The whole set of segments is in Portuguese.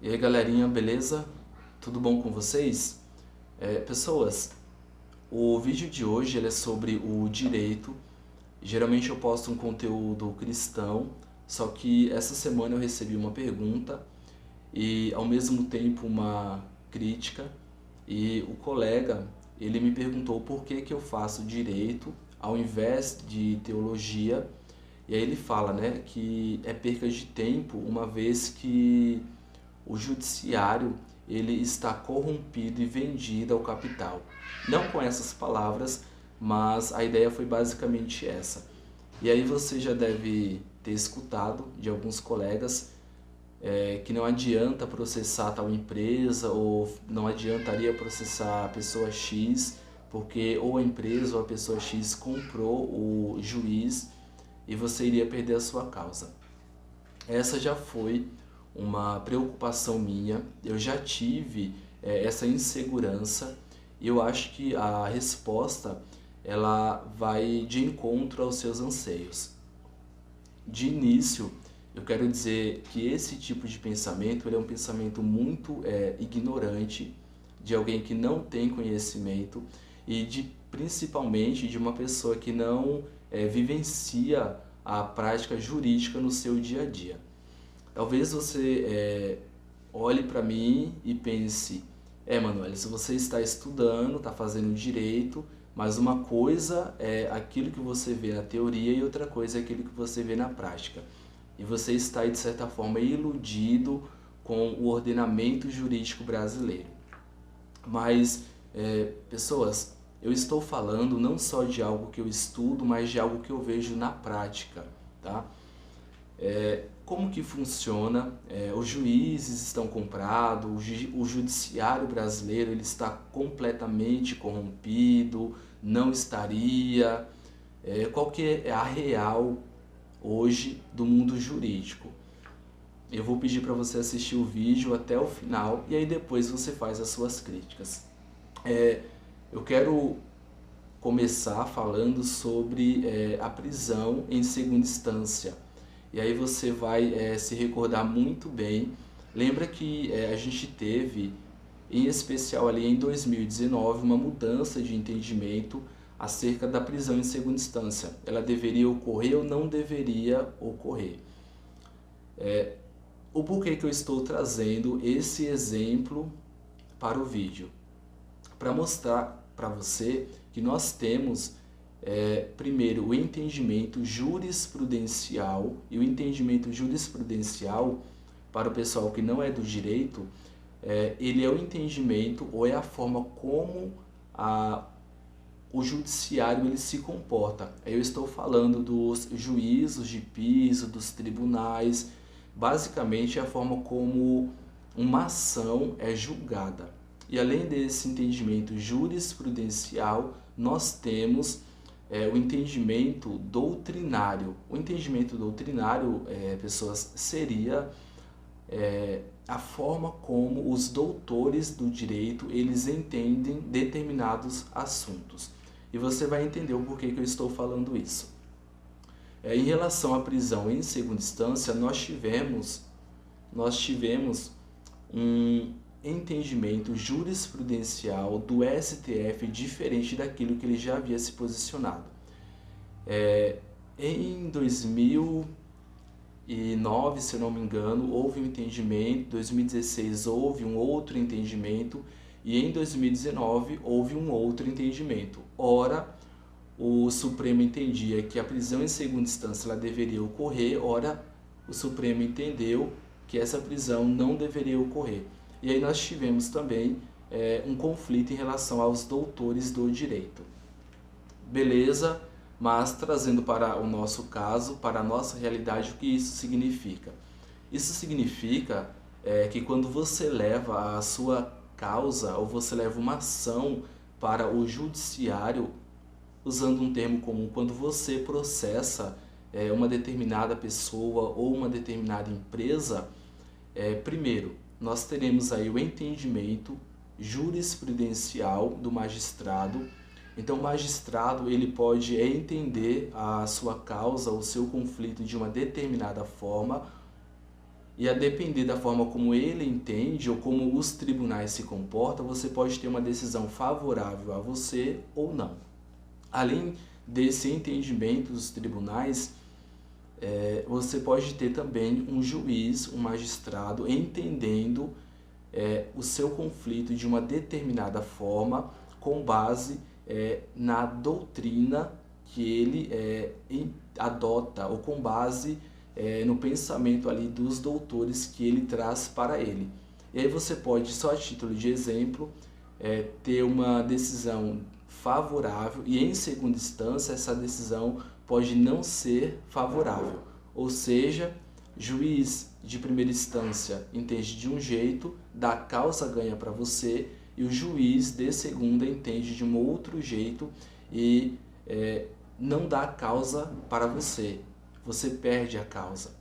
E aí galerinha, beleza? Tudo bom com vocês? Pessoas, o vídeo de hoje ele é sobre o direito. Geralmente eu posto um conteúdo cristão, só que essa semana eu recebi uma pergunta e ao mesmo tempo uma crítica. E o colega, ele me perguntou por que eu faço direito ao invés de teologia. E aí ele fala, né, que é perca de tempo, uma vez que o judiciário ele está corrompido e vendido ao capital. Não com essas palavras, mas a ideia foi basicamente essa. E aí você já deve ter escutado de alguns colegas que não adianta processar tal empresa ou não adiantaria processar a pessoa X, porque ou a empresa ou a pessoa X comprou o juiz e você iria perder a sua causa. Essa já foi uma preocupação minha, eu já tive essa insegurança e eu acho que a resposta ela vai de encontro aos seus anseios. De início, eu quero dizer que esse tipo de pensamento ele é um pensamento muito ignorante, de alguém que não tem conhecimento e principalmente de uma pessoa que não vivencia a prática jurídica no seu dia a dia. Talvez você olhe para mim e pense, Manuel, se você está estudando, está fazendo direito, mas uma coisa é aquilo que você vê na teoria e outra coisa é aquilo que você vê na prática. E você está, de certa forma, iludido com o ordenamento jurídico brasileiro. Mas, pessoas, eu estou falando não só de algo que eu estudo, mas de algo que eu vejo na prática, tá? Como que funciona? Os juízes estão comprados, o judiciário brasileiro ele está completamente corrompido, não estaria. Qual que é a real hoje do mundo jurídico? Eu vou pedir para você assistir o vídeo até o final e aí depois você faz as suas críticas. Eu quero começar falando sobre a prisão em segunda instância. E aí você vai se recordar muito bem. Lembra que a gente teve, em especial ali em 2019, uma mudança de entendimento acerca da prisão em segunda instância. Ela deveria ocorrer ou não deveria ocorrer. O porquê que eu estou trazendo esse exemplo para o vídeo? Para mostrar para você que nós temos primeiro o entendimento jurisprudencial, e o entendimento jurisprudencial para o pessoal que não é do direito, ele é o entendimento ou é a forma como o judiciário ele se comporta. Eu estou falando dos juízos de piso, dos tribunais, basicamente é a forma como uma ação é julgada. E além desse entendimento jurisprudencial, nós temos o entendimento doutrinário. O entendimento doutrinário, pessoas, seria a forma como os doutores do direito eles entendem determinados assuntos. E você vai entender o porquê que eu estou falando isso. Em relação à prisão em segunda instância, nós tivemos um entendimento jurisprudencial do STF diferente daquilo que ele já havia se posicionado. Em 2009, se eu não me engano, houve um entendimento, em 2016 houve um outro entendimento e em 2019 houve um outro entendimento. Ora, o Supremo entendia que a prisão em segunda instância ela deveria ocorrer, ora, o Supremo entendeu que essa prisão não deveria ocorrer. E aí nós tivemos também um conflito em relação aos doutores do direito. Beleza, mas trazendo para o nosso caso, para a nossa realidade, o que isso significa? Isso significa que quando você leva a sua causa ou você leva uma ação para o judiciário, usando um termo comum, quando você processa uma determinada pessoa ou uma determinada empresa, primeiro, nós teremos aí o entendimento jurisprudencial do magistrado. Então o magistrado ele pode entender a sua causa, o seu conflito de uma determinada forma, E a depender da forma como ele entende ou como os tribunais se comportam, você pode ter uma decisão favorável a você ou não. Além desse entendimento dos tribunais, você pode ter também um juiz, um magistrado, entendendo o seu conflito de uma determinada forma, com base na doutrina que ele adota, ou com base no pensamento ali dos doutores que ele traz para ele. E aí você pode, só a título de exemplo, ter uma decisão favorável e, em segunda instância, essa decisão pode não ser favorável. Ou seja, juiz de primeira instância entende de um jeito, dá causa ganha para você, e o juiz de segunda entende de um outro jeito e não dá causa para você. Você perde a causa.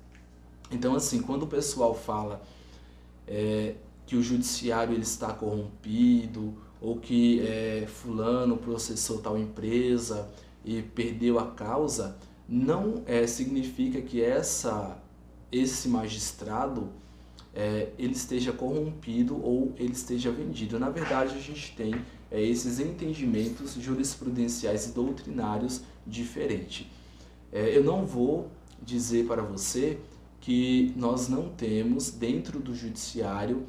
Então, assim, quando o pessoal fala que o judiciário ele está corrompido, ou que fulano processou tal empresa e perdeu a causa, não significa que esse magistrado ele esteja corrompido ou ele esteja vendido. Na verdade, a gente tem esses entendimentos jurisprudenciais e doutrinários diferentes. Eu não vou dizer para você que nós não temos dentro do judiciário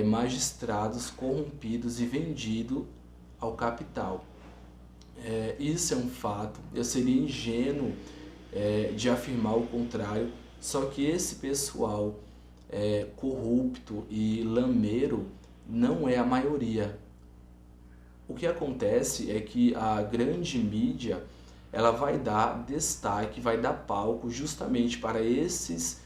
magistrados corrompidos e vendidos ao capital. Isso é um fato. Eu seria ingênuo de afirmar o contrário, só que esse pessoal corrupto e lameiro não é a maioria. O que acontece é que a grande mídia ela vai dar destaque, vai dar palco justamente para esses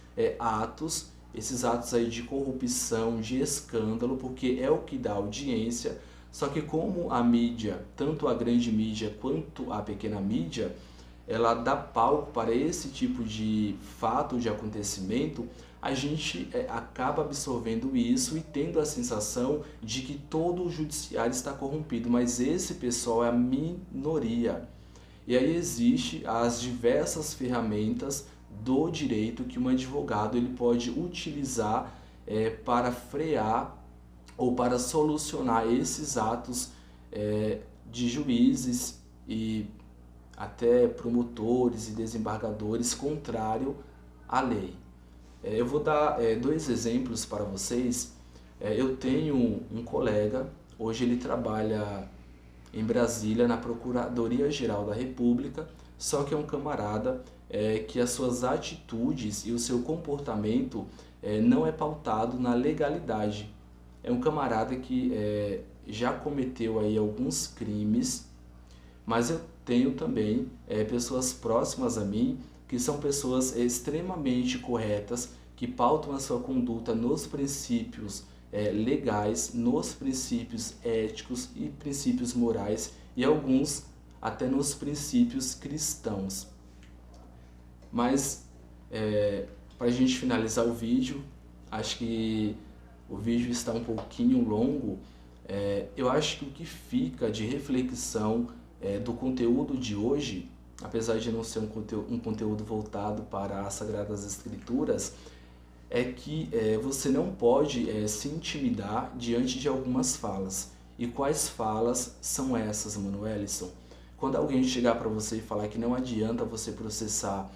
esses atos aí de corrupção, de escândalo, porque é o que dá audiência. Só que como a mídia, tanto a grande mídia quanto a pequena mídia, ela dá palco para esse tipo de fato, de acontecimento, a gente acaba absorvendo isso e tendo a sensação de que todo o judiciário está corrompido, mas esse pessoal é a minoria. E aí existe as diversas ferramentas do direito que um advogado ele pode utilizar para frear ou para solucionar esses atos de juízes e até promotores e desembargadores contrário à lei. Eu vou dar 2 exemplos para vocês. Eu tenho um colega, hoje ele trabalha em Brasília, na Procuradoria-Geral da República, só que é um camarada que as suas atitudes e o seu comportamento não é pautado na legalidade. É um camarada que já cometeu aí alguns crimes, mas eu tenho também pessoas próximas a mim que são pessoas extremamente corretas, que pautam a sua conduta nos princípios legais, nos princípios éticos e princípios morais, e alguns até nos princípios cristãos. Mas para a gente finalizar o vídeo, acho que o vídeo está um pouquinho longo. Eu acho que o que fica de reflexão do conteúdo de hoje, apesar de não ser um conteúdo voltado para as Sagradas Escrituras, é que você não pode se intimidar diante de algumas falas. E quais falas são essas, Mano Ellison? Quando alguém chegar para você e falar que não adianta você processar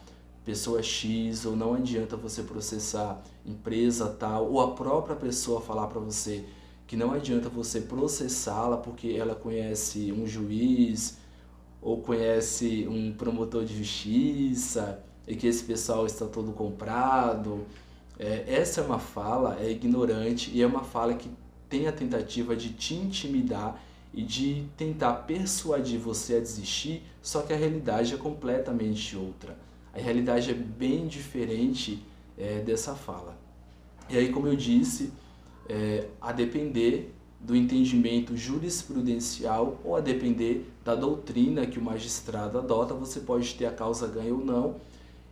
pessoa X, ou não adianta você processar empresa tal, ou a própria pessoa falar para você que não adianta você processá-la porque ela conhece um juiz ou conhece um promotor de justiça e que esse pessoal está todo comprado. Essa é uma fala ignorante e é uma fala que tem a tentativa de te intimidar e de tentar persuadir você a desistir, só que a realidade é completamente outra. A realidade é bem diferente dessa fala. E aí, como eu disse, a depender do entendimento jurisprudencial ou a depender da doutrina que o magistrado adota, você pode ter a causa ganha ou não.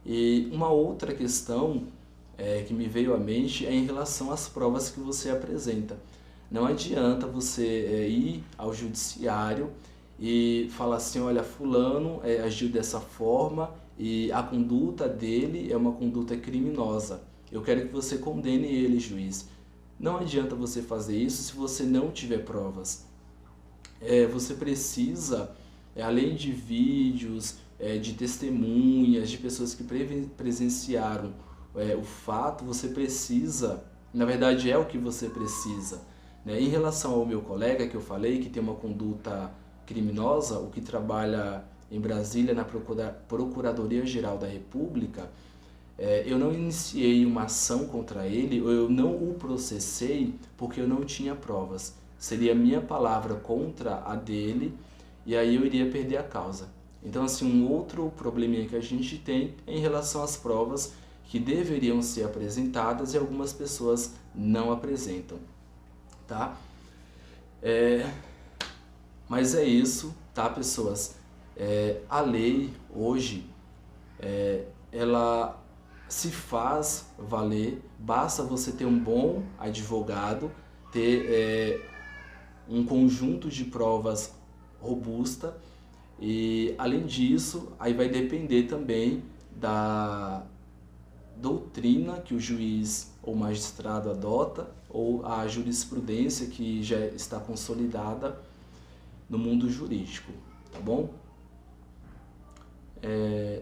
E uma outra questão que me veio à mente é em relação às provas que você apresenta. Não adianta você ir ao judiciário e falar assim, olha, fulano agiu dessa forma e a conduta dele é uma conduta criminosa. Eu quero que você condene ele, juiz. Não adianta você fazer isso se você não tiver provas. Você precisa, além de vídeos, de testemunhas, de pessoas que presenciaram o fato, você precisa, na verdade é o que você precisa, né? Em relação ao meu colega que eu falei, que tem uma conduta criminosa, o que trabalha em Brasília na Procuradoria-Geral da República, eu não iniciei uma ação contra ele, ou eu não o processei porque eu não tinha provas. Seria minha palavra contra a dele e aí eu iria perder a causa. Então, assim, um outro probleminha que a gente tem é em relação às provas que deveriam ser apresentadas e algumas pessoas não apresentam, tá? Mas é isso, tá, pessoas? A lei hoje, ela se faz valer, basta você ter um bom advogado, ter um conjunto de provas robusta e, além disso, aí vai depender também da doutrina que o juiz ou magistrado adota ou a jurisprudência que já está consolidada no mundo jurídico, tá bom?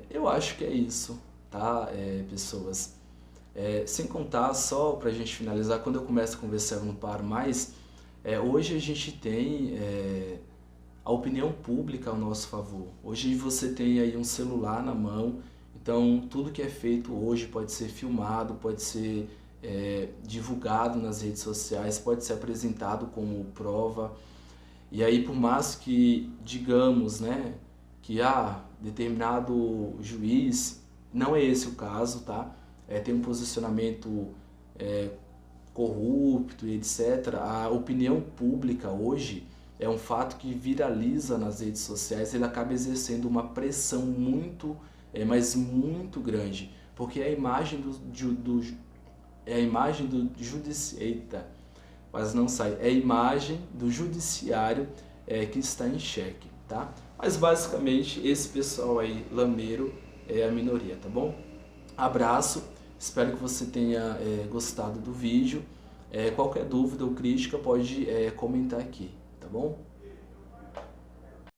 Eu acho que é isso, tá, pessoas? Sem contar, só pra gente finalizar, quando eu começo a conversar eu não paro mais, hoje a gente tem a opinião pública ao nosso favor. Hoje você tem aí um celular na mão, então tudo que é feito hoje pode ser filmado, pode ser divulgado nas redes sociais, pode ser apresentado como prova. E aí, por mais que digamos, né, que determinado juiz, não é esse o caso, tá? Tem um posicionamento corrupto e etc. A opinião pública hoje é um fato que viraliza nas redes sociais, ele acaba exercendo uma pressão muito, mas muito grande, porque é a imagem é a imagem do judiciário que está em xeque, tá? Mas basicamente esse pessoal aí, lameiro, é a minoria, tá bom? Abraço, espero que você tenha gostado do vídeo. Qualquer dúvida ou crítica pode comentar aqui, tá bom?